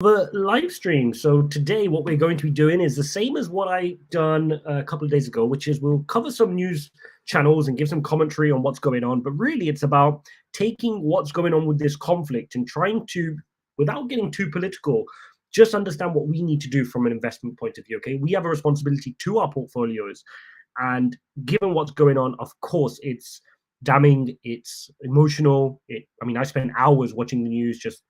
the live stream. So today what we're going to be doing is the same as what I done a couple of days ago, which is we'll cover some news channels and give some commentary on what's going on. But really it's about taking what's going on with this conflict and trying to, without getting too political, just understand what we need to do from an investment point of view. Okay, we have a responsibility to our portfolios, and given what's going on, of course it's damning, it's emotional. I mean, I spend hours watching the news, just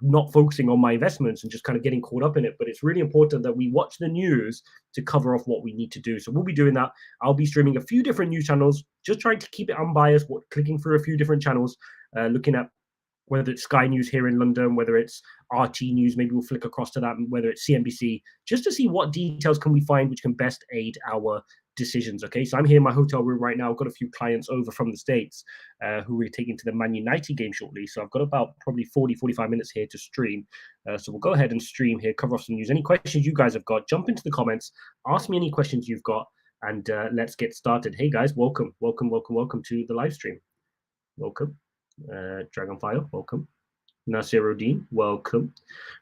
not focusing on my investments and just kind of getting caught up in it. But it's really important that we watch the news to cover off what we need to do. So we'll be doing that. I'll be streaming a few different news channels, just trying to keep it unbiased, clicking through a few different channels, looking at whether it's Sky News here in London, whether it's RT News, maybe we'll flick across to that, and whether it's CNBC, just to see what details can we find which can best aid our decisions. Okay, so I'm here in my hotel room right now. I've got a few clients over from the States who we're taking to the Man United game shortly. So I've got about probably 45 minutes here to stream. So we'll go ahead and stream here, cover off some news. Any questions you guys have got, jump into the comments, ask me any questions you've got, and let's get started. Hey guys, welcome to the live stream. Welcome. Dragonfire, welcome. Nasiruddin, welcome.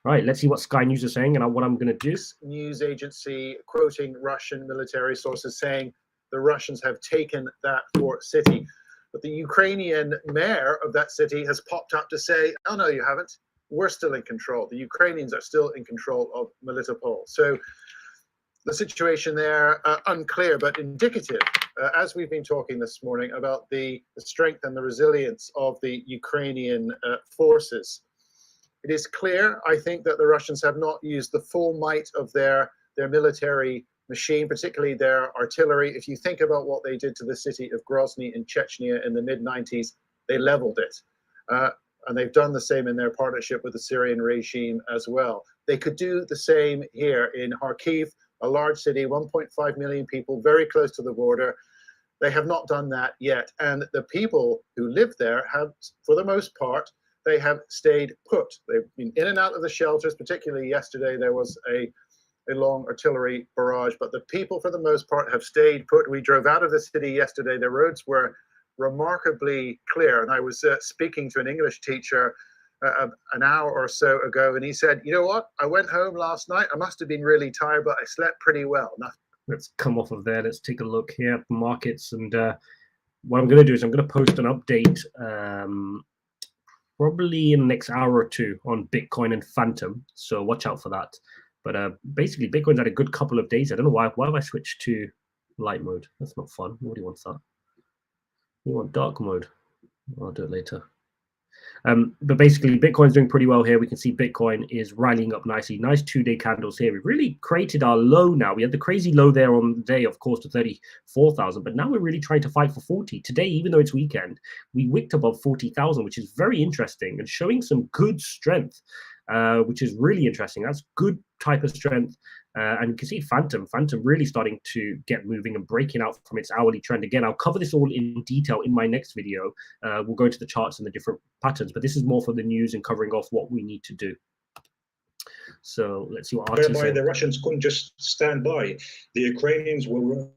All right, let's see what Sky News is saying and what I'm going to do. News agency quoting Russian military sources saying the Russians have taken that port city. But the Ukrainian mayor of that city has popped up to say, oh, no, you haven't. We're still in control. The Ukrainians are still in control of Melitopol. So the situation there, unclear, but indicative, as we've been talking this morning about the strength and the resilience of the Ukrainian forces. It is clear, I think, that the Russians have not used the full might of their military machine, particularly their artillery. If you think about what they did to the city of Grozny in Chechnya in the mid-90s, they leveled it. And they've done the same in their partnership with the Syrian regime as well. They could do the same here in Kharkiv, a large city, 1.5 million people, very close to the border. They have not done that yet. And the people who live there have, for the most part, they have stayed put. They've been in and out of the shelters, particularly yesterday there was a long artillery barrage, but the people for the most part have stayed put. We drove out of the city yesterday. The roads were remarkably clear. And I was speaking to an English teacher an hour or so ago, and he said, you know what, I went home last night. I must have been really tired, but I slept pretty well. Let's come off of there. Let's take a look here at the markets. And what I'm going to do is I'm going to post an update probably in the next hour or two on Bitcoin and Phantom. So watch out for that. But basically, Bitcoin's had a good couple of days. I don't know why. Why have I switched to light mode? That's not fun. Nobody wants that. We want dark mode. I'll do it later. But basically, Bitcoin's doing pretty well here. We can see Bitcoin is rallying up nicely. Nice 2-day candles here. We've really created our low now. We had the crazy low there on the day, of course, to 34,000. But now we're really trying to fight for 40. Today, even though it's weekend, we wicked above 40,000, which is very interesting and showing some good strength, which is really interesting. That's good type of strength. And you can see Phantom really starting to get moving and breaking out from its hourly trend. Again, I'll cover this all in detail in my next video. We'll go into the charts and the different patterns, but this is more for the news and covering off what we need to do. So let's see what RT whereby the Russians couldn't just stand by. The Ukrainians will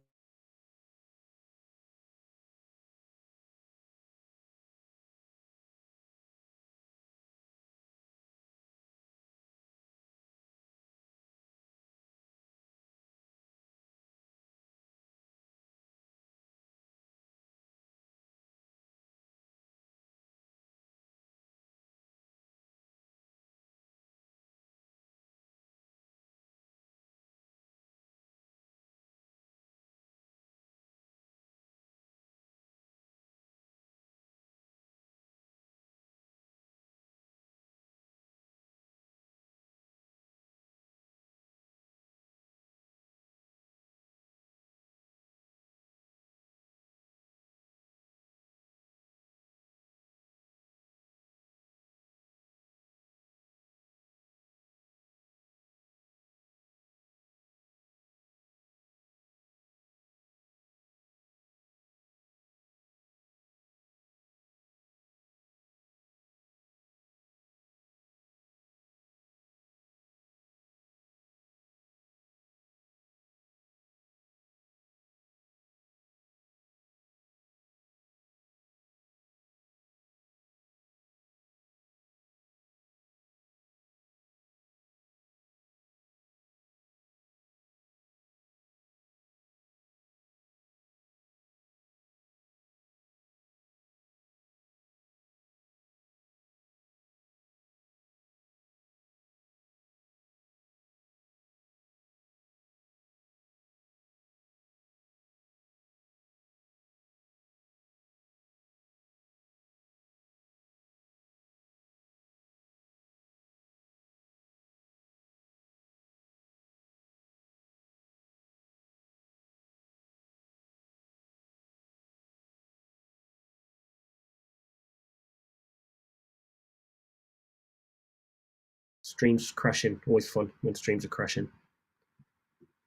Streams crashing. Always fun when streams are crashing.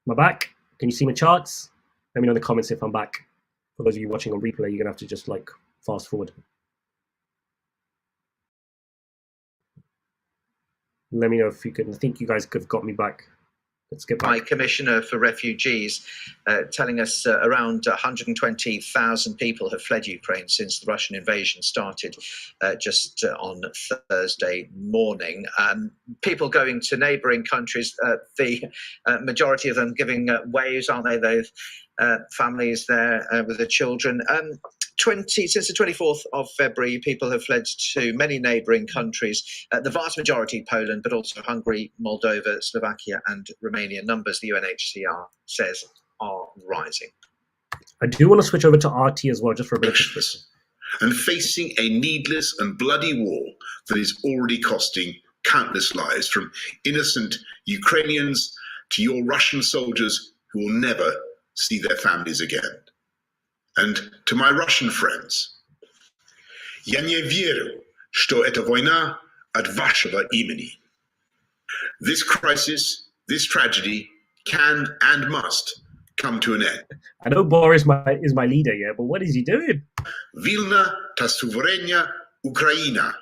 Am I back? Can you see my charts? Let me know in the comments if I'm back. For those of you watching on replay, you're gonna have to just like fast forward. Let me know if you can. I think you guys could have got me back. Let's get back. High Commissioner for Refugees telling us around 120,000 people have fled Ukraine since the Russian invasion started just on Thursday morning. People going to neighbouring countries, the majority of them giving waves, aren't they? Those families there with the children. Since the 24th of February, people have fled to many neighbouring countries, the vast majority Poland, but also Hungary, Moldova, Slovakia and Romania. Numbers, the UNHCR says, are rising. I do want to switch over to RT as well, just for a bit of this. And facing a needless and bloody war that is already costing countless lives, from innocent Ukrainians to your Russian soldiers who will never see their families again. And to my Russian friends, я не верю, что эта война от вашего имени. This crisis, this tragedy can and must come to an end. I know Boris is my leader, yeah, but what is he doing? Вільна та суверенна Україна.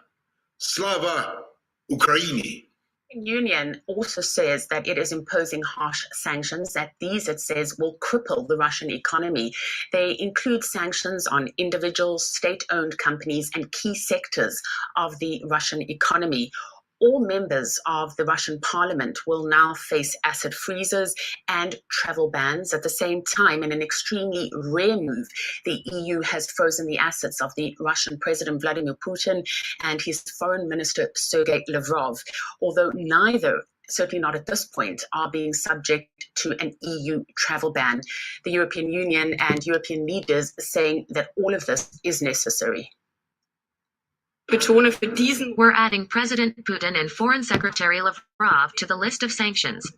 Слава Україні. Union also says that it is imposing harsh sanctions, that these, it says, will cripple the Russian economy. They include sanctions on individuals, state-owned companies, and key sectors of the Russian economy. All members of the Russian parliament will now face asset freezes and travel bans. At the same time, in an extremely rare move, the EU has frozen the assets of the Russian President Vladimir Putin and his foreign minister Sergei Lavrov, although neither, certainly not at this point, are being subject to an EU travel ban. The European Union and European leaders saying that all of this is necessary. We're adding President Putin and Foreign Secretary Lavrov to the list of sanctions.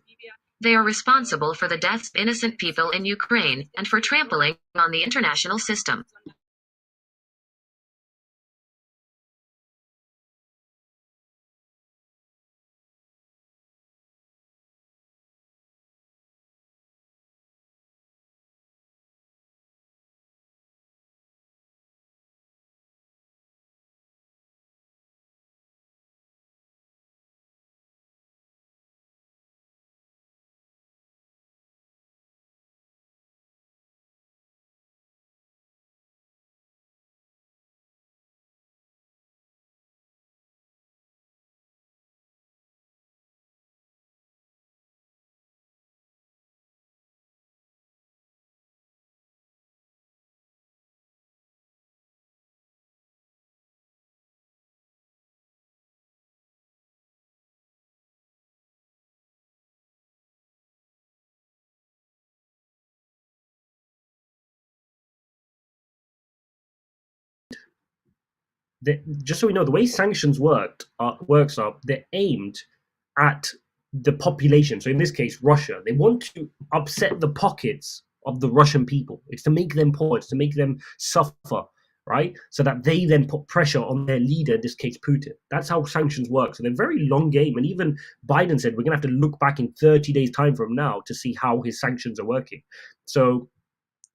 They are responsible for the deaths of innocent people in Ukraine and for trampling on the international system. Just so we know, the way sanctions works are they're aimed at the population. So in this case, Russia. They want to upset the pockets of the Russian people. It's to make them poor. It's to make them suffer, right? So that they then put pressure on their leader, in this case, Putin. That's how sanctions work. So they're a very long game. And even Biden said we're going to have to look back in 30 days' time from now to see how his sanctions are working. So,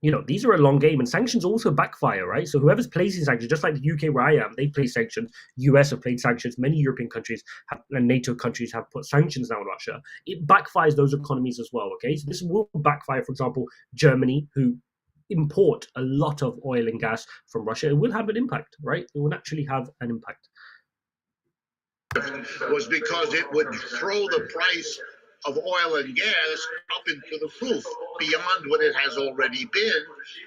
you know, these are a long game, and sanctions also backfire, right? So whoever's placing sanctions, just like the UK where I am, they place sanctions. US have played sanctions. Many European countries and NATO countries have put sanctions now on Russia. It backfires those economies as well, okay? So this will backfire, for example, Germany, who import a lot of oil and gas from Russia. It will have an impact, right? It will actually have an impact. Was because it would throw the price of oil and gas up into the roof beyond what it has already been,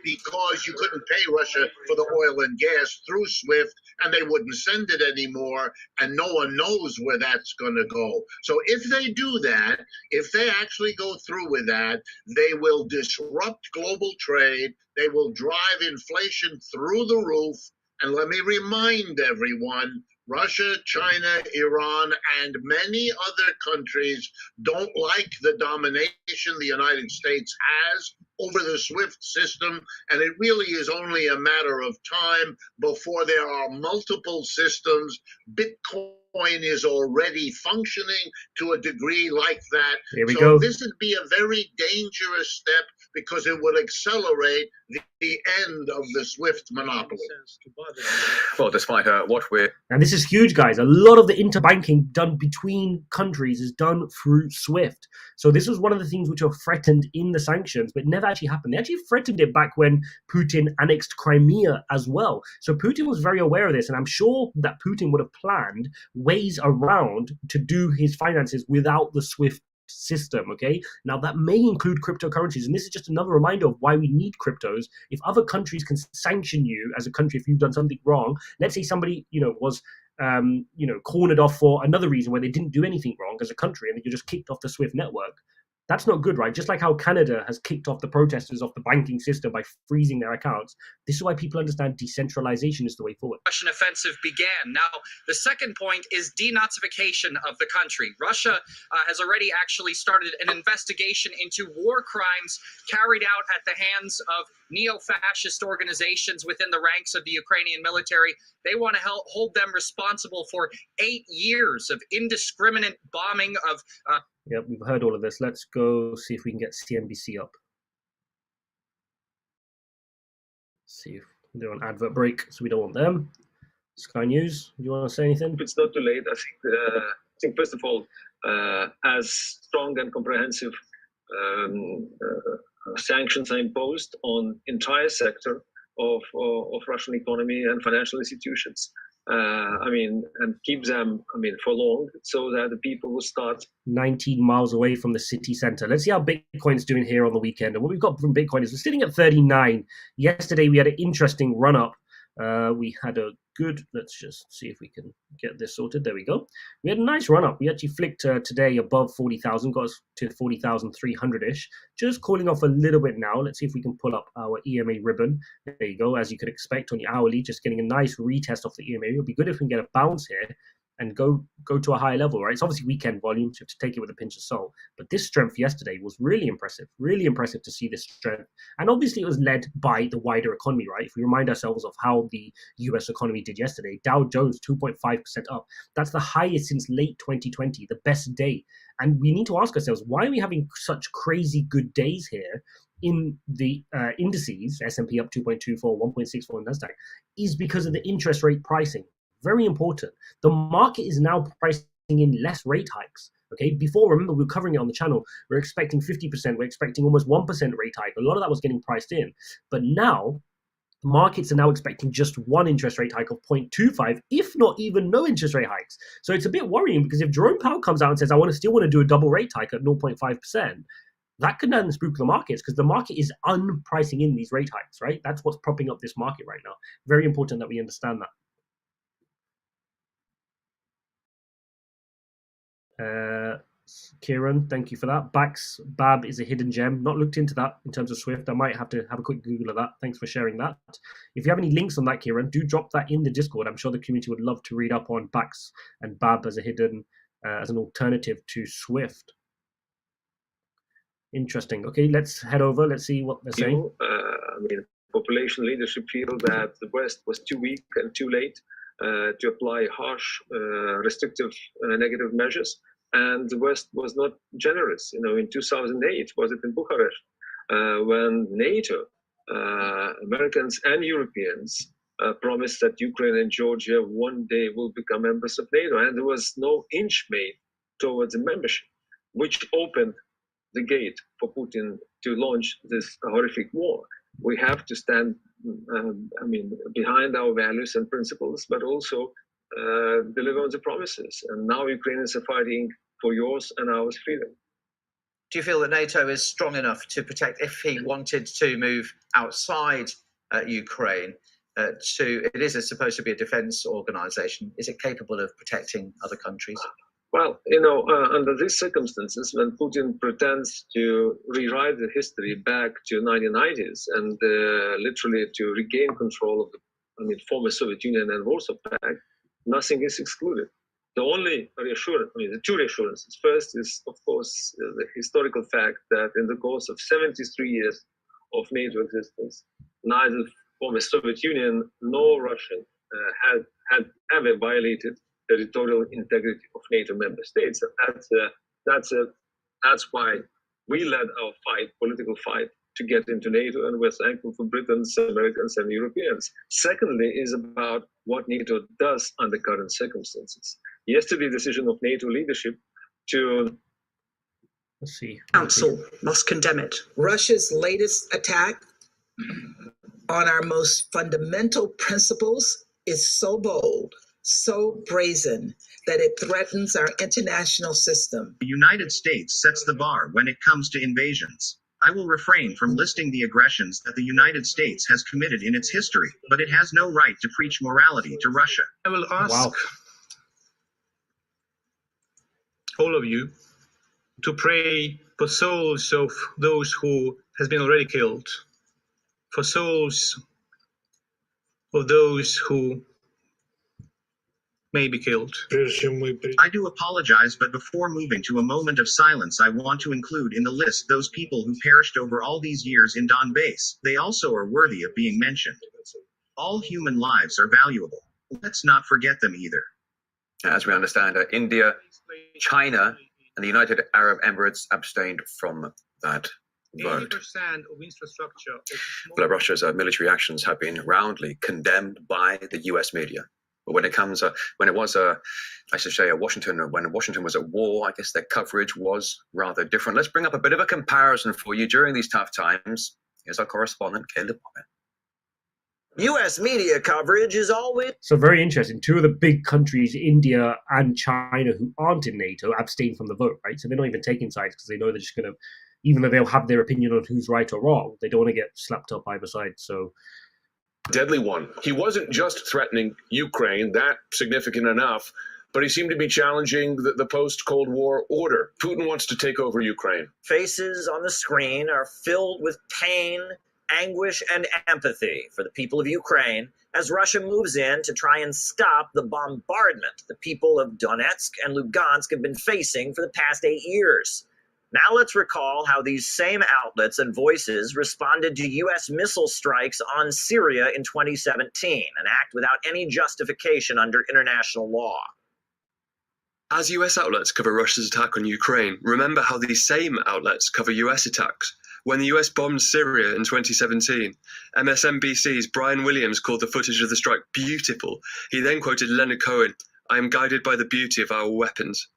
because you couldn't pay Russia for the oil and gas through SWIFT, and they wouldn't send it anymore, and no one knows where that's going to go. So if they do that, if they actually go through with that, they will disrupt global trade, they will drive inflation through the roof. And let me remind everyone, Russia, China, Iran, and many other countries don't like the domination the United States has over the SWIFT system, and it really is only a matter of time before there are multiple systems, Bitcoin coin is already functioning to a degree like that. Here we So go. this would be a very dangerous step because it will accelerate the end of the SWIFT monopoly. Well, despite what we're And this is huge, guys. A lot of the interbanking done between countries is done through SWIFT. So this was one of the things which were threatened in the sanctions, but never actually happened. They actually threatened it back when Putin annexed Crimea as well. So Putin was very aware of this, and I'm sure that Putin would have planned ways around to do his finances without the SWIFT system. Okay, now that may include cryptocurrencies, and this is just another reminder of why we need cryptos. If other countries can sanction you as a country if you've done something wrong, let's say somebody was cornered off for another reason where they didn't do anything wrong as a country and you're just kicked off the SWIFT network. That's not good, right? Just like how Canada has kicked off the protesters off the banking system by freezing their accounts. This is why people understand decentralization is the way forward. Russian offensive began. Now, the second point is denazification of the country. Russia has already actually started an investigation into war crimes carried out at the hands of neo-fascist organizations within the ranks of the Ukrainian military. They want to hold them responsible for 8 years of indiscriminate bombing of Yep, we've heard all of this. Let's go see if we can get CNBC up. See if they're on advert break, so we don't want them. Sky News, do you want to say anything? It's not too late. I think first of all, as strong and comprehensive sanctions are imposed on entire sector of Russian economy and financial institutions. And keep them, for long, so that the people will start 19 miles away from the city center. Let's see how Bitcoin's doing here on the weekend. And what we've got from Bitcoin is we're sitting at 39. Yesterday, we had an interesting run up. We had a good, let's just see if we can get this sorted. There we go. We had a nice run up. We actually flicked today above 40,000, got us to 40,300-ish. Just calling off a little bit now. Let's see if we can pull up our EMA ribbon. There you go. As you could expect on the hourly, just getting a nice retest off the EMA. It'll be good if we can get a bounce here and go to a higher level, right? It's obviously weekend volume, so you have to take it with a pinch of salt. But this strength yesterday was really impressive to see this strength. And obviously it was led by the wider economy, right? If we remind ourselves of how the US economy did yesterday, Dow Jones 2.5% up. That's the highest since late 2020, the best day. And we need to ask ourselves, why are we having such crazy good days here in the indices, S&P up 2.24, 1.64 in NASDAQ, is because of the interest rate pricing. Very important. The market is now pricing in less rate hikes. Okay, before, remember, we were covering it on the channel. We're expecting 50%. We're expecting almost 1% rate hike. A lot of that was getting priced in. But now, markets are now expecting just one interest rate hike of 0.25, if not even no interest rate hikes. So it's a bit worrying because if Jerome Powell comes out and says, I still want to do a double rate hike at 0.5%, that could then spook the markets because the market is unpricing in these rate hikes, right? That's what's propping up this market right now. Very important that we understand that. Kieran, thank you for that. BAB is a hidden gem. Not looked into that in terms of SWIFT. I might have to have a quick Google of that. Thanks for sharing that. If you have any links on that, Kieran, do drop that in the Discord. I'm sure the community would love to read up on BAX and BAB as a hidden, as an alternative to SWIFT. Interesting. Okay, let's head over. Let's see what they're saying. Population leadership feel that the West was too weak and too late to apply harsh, restrictive, negative measures. And the West was not generous. In 2008, was it in Bucharest, when NATO, Americans and Europeans promised that Ukraine and Georgia one day will become members of NATO. And there was no inch made towards a membership, which opened the gate for Putin to launch this horrific war. We have to stand, behind our values and principles, but also deliver on the promises. And now Ukrainians are fighting for yours and ours freedom. Do you feel that NATO is strong enough to protect, if he wanted to move outside Ukraine, it is supposed to be a defense organization, is it capable of protecting other countries? Well, under these circumstances, when Putin pretends to rewrite the history back to 1990s and literally to regain control of the former Soviet Union and Warsaw Pact, nothing is excluded. The only reassurance, the two reassurances. First is, of course, the historical fact that in the course of 73 years of NATO existence, neither former Soviet Union nor Russia had ever violated territorial integrity of NATO member states. And that's why we led our fight, political fight, to get into NATO, and we're thankful for Britons, Americans, and Europeans. Secondly, is about what NATO does under current circumstances. Yesterday, decision of NATO leadership to Council must condemn it. Russia's latest attack on our most fundamental principles is so bold, so brazen, that it threatens our international system. The United States sets the bar when it comes to invasions. I will refrain from listing the aggressions that the United States has committed in its history, but it has no right to preach morality to Russia. I will ask all of you to pray for souls of those who has been already killed, for souls of those who may be killed. I do apologize, but before moving to a moment of silence, I want to include in the list those people who perished over all these years in Donbass. They also are worthy of being mentioned. All human lives are valuable. Let's not forget them either. As we understand, India, China, and the United Arab Emirates abstained from that vote. 80% of infrastructure. But Russia's military actions have been roundly condemned by the U.S. media. But when it was Washington, when Washington was at war, I guess their coverage was rather different. Let's bring up a bit of a comparison for you during these tough times. Here's our correspondent, Caleb. U.S. media coverage is always... So very interesting. Two of the big countries, India and China, who aren't in NATO, abstain from the vote, right? So they're not even taking sides because they know they're just going to, even though they'll have their opinion on who's right or wrong, they don't want to get slapped up either side. So... deadly one. He wasn't just threatening Ukraine, that significant enough, but he seemed to be challenging the post-Cold War order. Putin wants to take over Ukraine. Faces on the screen are filled with pain, anguish, and empathy for the people of Ukraine as Russia moves in to try and stop the bombardment the people of Donetsk and Lugansk have been facing for the past 8 years. Now let's recall how these same outlets and voices responded to U.S. missile strikes on Syria in 2017, an act without any justification under international law. As US outlets cover Russia's attack on Ukraine, remember how these same outlets cover US attacks. When the US bombed Syria in 2017, MSNBC's Brian Williams called the footage of the strike beautiful. He then quoted Leonard Cohen, "I am guided by the beauty of our weapons."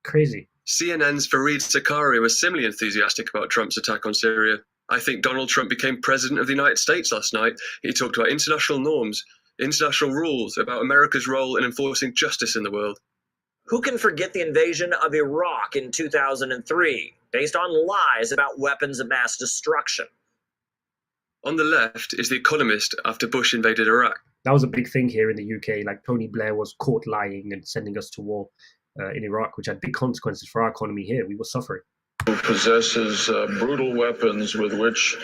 Crazy. CNN's Fareed Zakaria was similarly enthusiastic about Trump's attack on Syria. "I think Donald Trump became president of the United States last night. He talked about international norms, international rules, about America's role in enforcing justice in the world." Who can forget the invasion of Iraq in 2003, based on lies about weapons of mass destruction? On the left is The Economist after Bush invaded Iraq. That was a big thing here in the UK. Like Tony Blair was caught lying and sending us to war in Iraq, which had big consequences for our economy here. We were suffering. Who possesses brutal weapons with which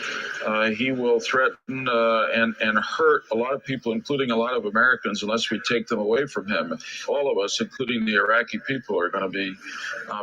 he will threaten and hurt a lot of people, including a lot of Americans, unless we take them away from him. All of us, including the Iraqi people, are going to be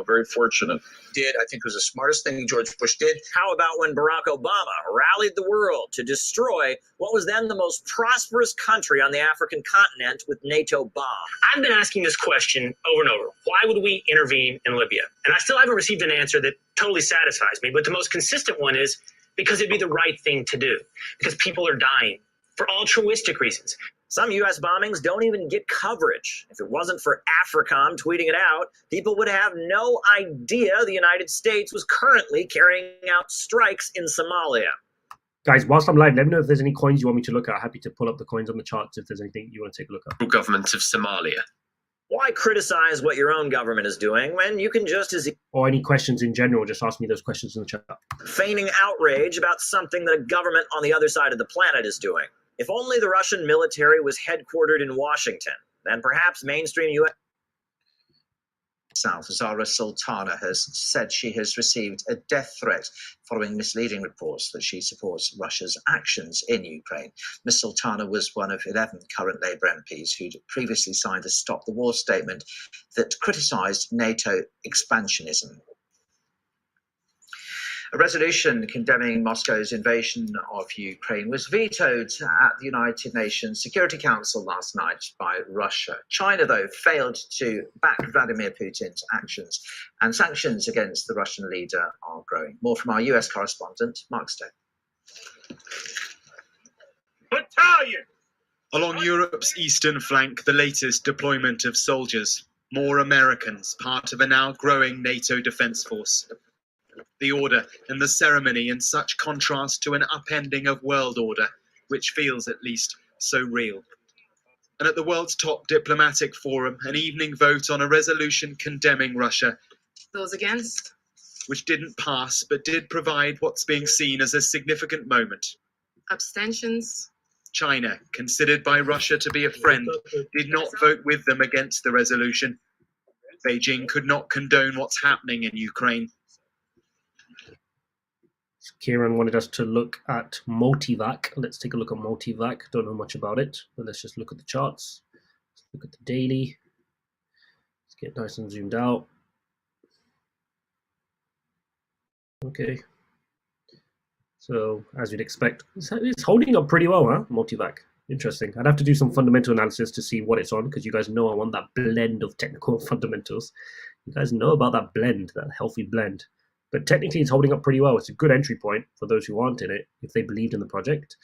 very fortunate. I think it was the smartest thing George Bush did. How about when Barack Obama rallied the world to destroy what was then the most prosperous country on the African continent with NATO bombs? I've been asking this question over and over. Why would we intervene in Libya? And I still haven't received an answer that totally satisfies me. But the most consistent one is because it'd be the right thing to do. Because people are dying for altruistic reasons. Some U.S. bombings don't even get coverage. If it wasn't for AFRICOM tweeting it out, people would have no idea the United States was currently carrying out strikes in Somalia. Guys, whilst I'm live, let me know if there's any coins you want me to look at. Happy to pull up the coins on the charts if there's anything you want to take a look at. Government of Somalia. Why criticize what your own government is doing when you can just as or any questions in general, just ask me those questions in the chat. Feigning outrage about something that a government on the other side of the planet is doing. If only the Russian military was headquartered in Washington, then perhaps mainstream U.S. South, Zara Sultana has said she has received a death threat following misleading reports that she supports Russia's actions in Ukraine. Ms. Sultana was one of 11 current Labour MPs who'd previously signed a Stop the War statement that criticised NATO expansionism. A resolution condemning Moscow's invasion of Ukraine was vetoed at the United Nations Security Council last night by Russia. China, though, failed to back Vladimir Putin's actions, and sanctions against the Russian leader are growing. More from our US correspondent, Mark Stone. Battalion! Along Europe's eastern flank, the latest deployment of soldiers, more Americans, part of a now growing NATO defense force. The order and the ceremony in such contrast to an upending of world order, which feels at least so real. And at the world's top diplomatic forum, an evening vote on a resolution condemning Russia. Those against? Which didn't pass, but did provide what's being seen as a significant moment. Abstentions? China, considered by Russia to be a friend, did not vote with them against the resolution. Beijing could not condone what's happening in Ukraine. Kieran wanted us to look at Multivac. Let's take a look at Multivac. Don't know much about it, but let's just look at the charts. Let's look at the daily. Let's get nice and zoomed out. Okay. So, as you'd expect, it's holding up pretty well, huh? Multivac. Interesting. I'd have to do some fundamental analysis to see what it's on, because you guys know I want that blend of technical fundamentals. You guys know about that blend, that healthy blend. But technically, it's holding up pretty well. It's a good entry point for those who aren't in it, if they believed in the project.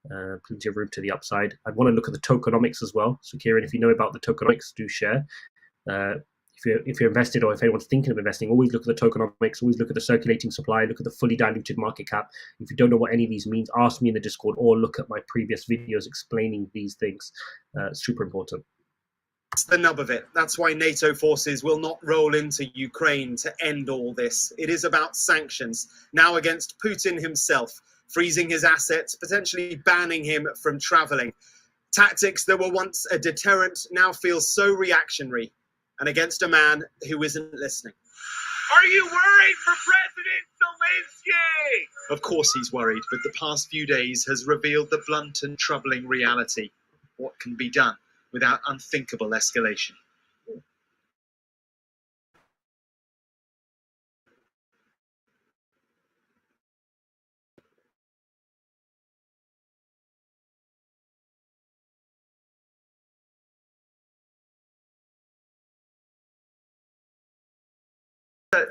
Plenty of room to the upside. I'd want to look at the tokenomics as well. So, Kieran, if you know about the tokenomics, do share. If you're invested, or if anyone's thinking of investing, always look at the tokenomics, always look at the circulating supply, look at the fully diluted market cap. If you don't know what any of these means, ask me in the Discord or look at my previous videos explaining these things. Super important. That's the nub of it. That's why NATO forces will not roll into Ukraine to end all this. It is about sanctions, now against Putin himself, freezing his assets, potentially banning him from traveling. Tactics that were once a deterrent now feel so reactionary, and against a man who isn't listening. Are you worried for President Zelensky? Of course he's worried, but the past few days has revealed the blunt and troubling reality. What can be done without unthinkable escalation?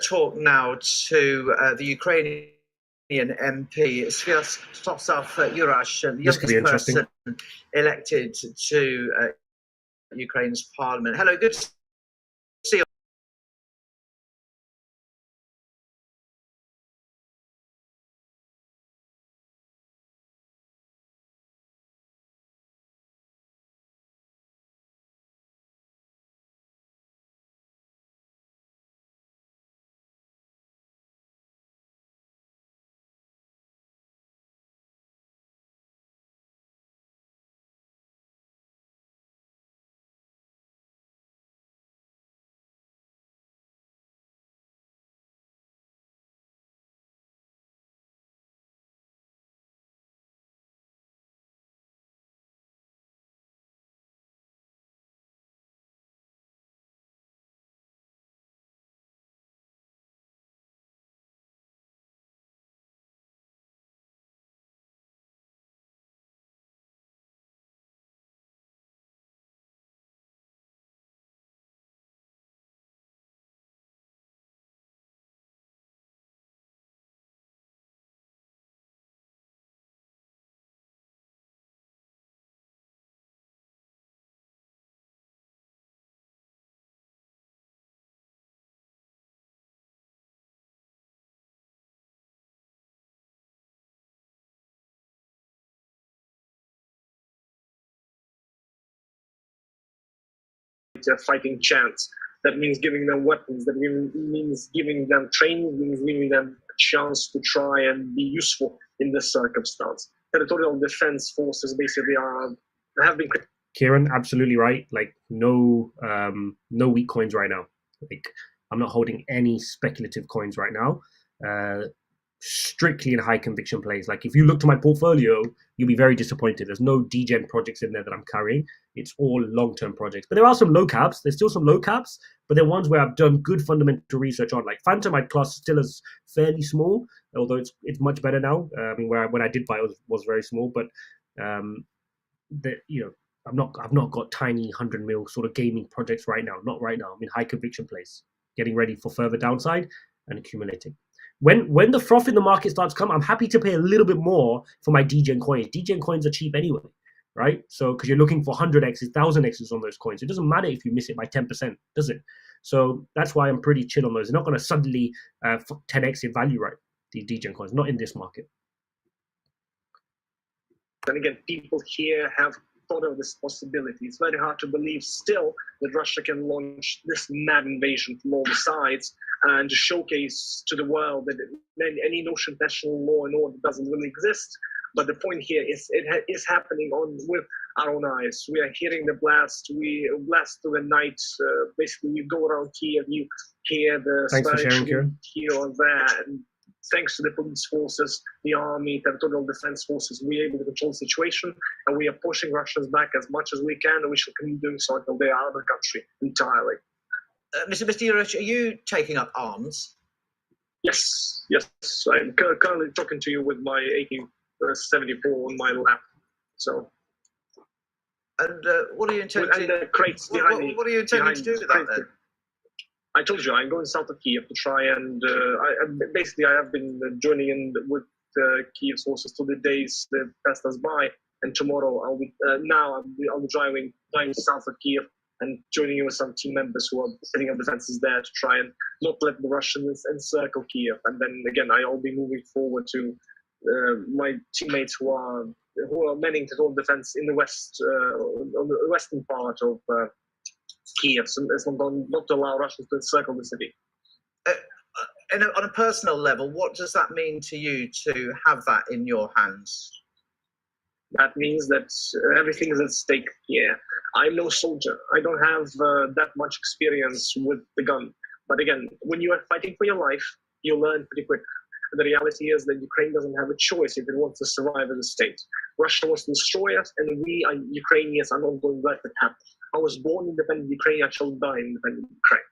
Talk now to the Ukrainian MP, Sviatoslav Yurash, the youngest person elected to Ukraine's parliament. Hello, good to see you. A fighting chance. That means giving them weapons. That means giving them training. Means giving them a chance to try and be useful in this circumstance. Territorial defense forces basically have been. Kieran, absolutely right. Like no weak coins right now. Like I'm not holding any speculative coins right now. strictly in high conviction plays. Like if you look to my portfolio, you'll be very disappointed. There's no degen projects in there that I'm carrying. It's all long-term projects. But there are some low caps. There's still some low caps, but they're ones where I've done good fundamental research on. Like Phantom, I'd class still as fairly small, although it's much better now. I mean, when I did buy it was very small, but I've not got tiny 100 mil sort of gaming projects right now. Not right now. I'm in high conviction plays, getting ready for further downside and accumulating. When the froth in the market starts to come, I'm happy to pay a little bit more for my degen coins. Degen coins are cheap anyway, right? So because you're looking for 100x's, 1000x's on those coins, it doesn't matter if you miss it by 10%, does it? So that's why I'm pretty chill on those. They're not going to suddenly 10x in value, right? The degen coins, not in this market. And again, people here have thought of this possibility. It's very hard to believe still that Russia can launch this mad invasion from all the sides and to showcase to the world that any notion of national law and order doesn't really exist. But the point here is it is happening with our own eyes. We are hearing the blast. We blast through the night. Basically, you go around Kiev, you hear the Spanish here or there. And thanks to the police forces, the army, territorial defense forces, we are able to control the situation, and we are pushing Russians back as much as we can, and we shall continue doing so until they are out of the country entirely. Mr. Yurich, are you taking up arms? Yes. I'm currently talking to you with my AK-74 on my lap. So. And what are you intending? And the crates behind me. What are you intending to do with that then? I told you I'm going south of Kiev to try and I have been joining in with Kiev forces to the days that passed us by, and tomorrow I'll be driving south of Kiev and joining in with some team members who are setting up defenses there to try and not let the Russians encircle Kiev. And then again, I'll be moving forward to my teammates who are manning total defense in the west, on the western part of Kiev, so not to allow Russians to encircle the city. On a personal level, what does that mean to you to have that in your hands? That means that everything is at stake here. I'm no soldier. I don't have that much experience with the gun. But again, when you are fighting for your life, you learn pretty quick. The reality is that Ukraine doesn't have a choice if it wants to survive as a state. Russia wants to destroy us, and we, Ukrainians, are not going to let that happen. I was born in independent Ukraine, I shall die in independent Ukraine.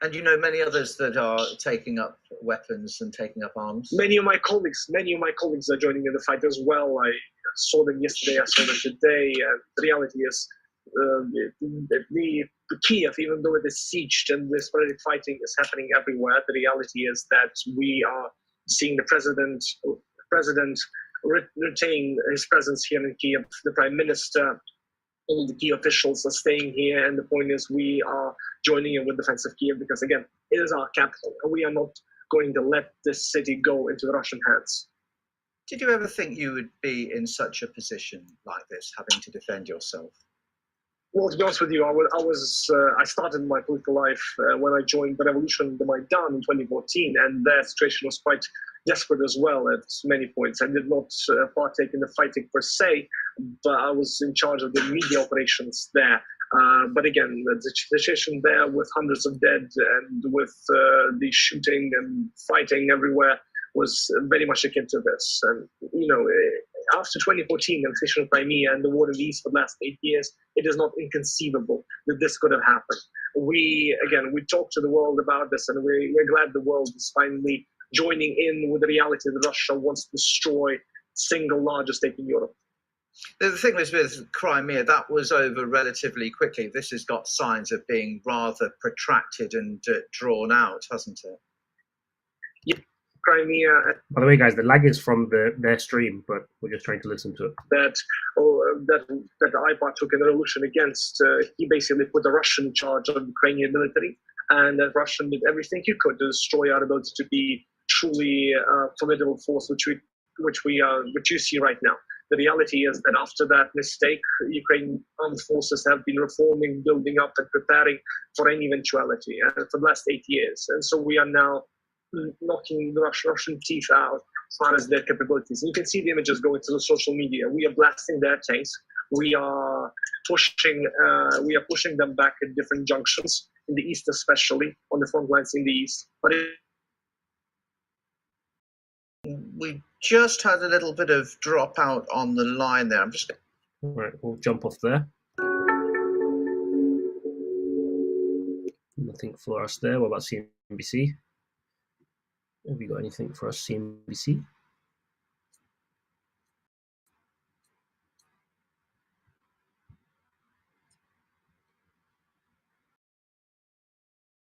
And you know many others that are taking up weapons and taking up arms? Many of my colleagues are joining in the fight as well. I saw them yesterday, I saw them today. The reality is the Kiev, even though it is sieged and the sporadic fighting is happening everywhere, the reality is that we are seeing the president retain his presence here in Kiev, the prime minister, all the key officials are staying here, and the point is we are joining in with the defense of Kiev because, again, it is our capital, and we are not going to let this city go into the Russian hands. Did you ever think you would be in such a position like this, having to defend yourself? Well, to be honest with you, I started my political life when I joined the revolution, the Maidan, in 2014, and their situation was quite desperate as well at many points. I did not partake in the fighting per se, but I was in charge of the media operations there. But again, the situation there with hundreds of dead and with the shooting and fighting everywhere was very much akin to this. And, after 2014, the annexation of Crimea and the war in the East for the last 8 years, it is not inconceivable that this could have happened. We talked to the world about this, and we're glad the world is finally joining in with the reality that Russia wants to destroy the single largest state in Europe. The thing was with Crimea, that was over relatively quickly. This has got signs of being rather protracted and drawn out, hasn't it? Yeah. Crimea. By the way, guys, the lag is from their stream, but we're just trying to listen to it. That I partook in the revolution against. He basically put the Russian in charge of the Ukrainian military, and that Russia did everything he could to destroy our ability to be truly formidable force, which you see right now. The reality is that after that mistake, Ukrainian armed forces have been reforming, building up, and preparing for any eventuality for the last 8 years, and so we are now knocking the Russian teeth out as far as their capabilities. And you can see the images going to the social media. We are blasting their tanks. We are pushing them back at different junctions in the east, especially on the front lines in the east. But We just had a little bit of dropout on the line there. I'm just. All right, we'll jump off there. Nothing for us there. What about CNBC? Have you got anything for us, CNBC?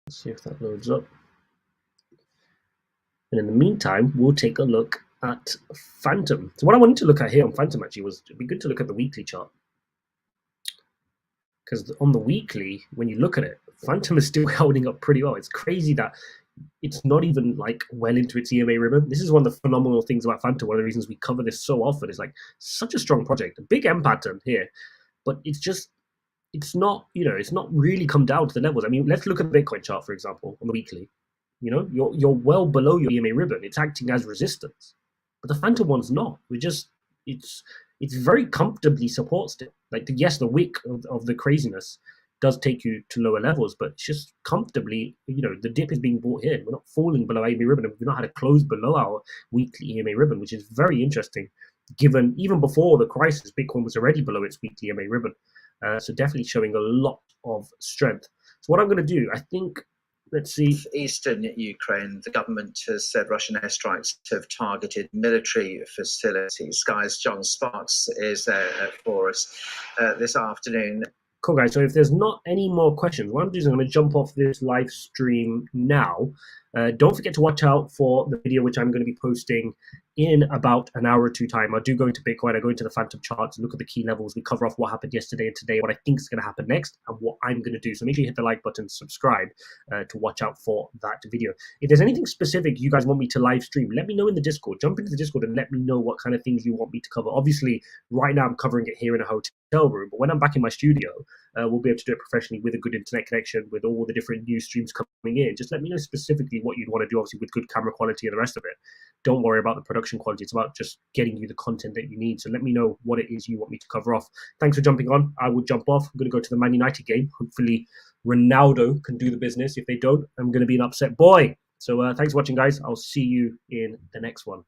Let's see if that loads up. And in the meantime, we'll take a look at Phantom. So what I wanted to look at here on Phantom actually was, it'd be good to look at the weekly chart. Because on the weekly, when you look at it, Phantom is still holding up pretty well. It's crazy that it's not even like well into its EMA ribbon. This is one of the phenomenal things about Phantom. One of the reasons we cover this so often is like such a strong project, a big M pattern here, but it's just, it's not, you know, it's not really come down to the levels. I mean, let's look at the Bitcoin chart, for example, on the weekly. You know, you're well below your EMA ribbon. It's acting as resistance, but the Phantom one's not. We just, it's very comfortably supports it. Like, yes, the wick of the craziness does take you to lower levels, but it's just comfortably, you know, the dip is being bought here. We're not falling below EMA ribbon, and we've not had a close below our weekly EMA ribbon, which is very interesting, given even before the crisis, Bitcoin was already below its weekly EMA ribbon. So definitely showing a lot of strength. So what I'm going to do, I think, let's see. Eastern Ukraine, the government has said Russian airstrikes have targeted military facilities. Sky's John Sparks is there for us this afternoon. Cool, guys. So if there's not any more questions, what I'm doing is I'm going to jump off this live stream now. Don't forget to watch out for the video, which I'm going to be posting in about an hour or two time. I do go into Bitcoin, I go into the Phantom charts, look at the key levels. We cover off what happened yesterday and today, what I think is going to happen next, and what I'm going to do. So make sure you hit the like button, subscribe to watch out for that video. If there's anything specific you guys want me to live stream, let me know in the Discord. Jump into the Discord and let me know what kind of things you want me to cover. Obviously, right now I'm covering it here in a hotel room, but when I'm back in my studio, we'll be able to do it professionally with a good internet connection, with all the different news streams coming in. Just let me know specifically what you'd want to do, obviously with good camera quality and the rest of it. Don't worry about the production quality. It's about just getting you the content that you need. So let me know what it is you want me to cover off. Thanks for jumping on. I will jump off. I'm going to go to the Man United game. Hopefully Ronaldo can do the business. If they don't, I'm going to be an upset boy. So thanks for watching, guys. I'll see you in the next one.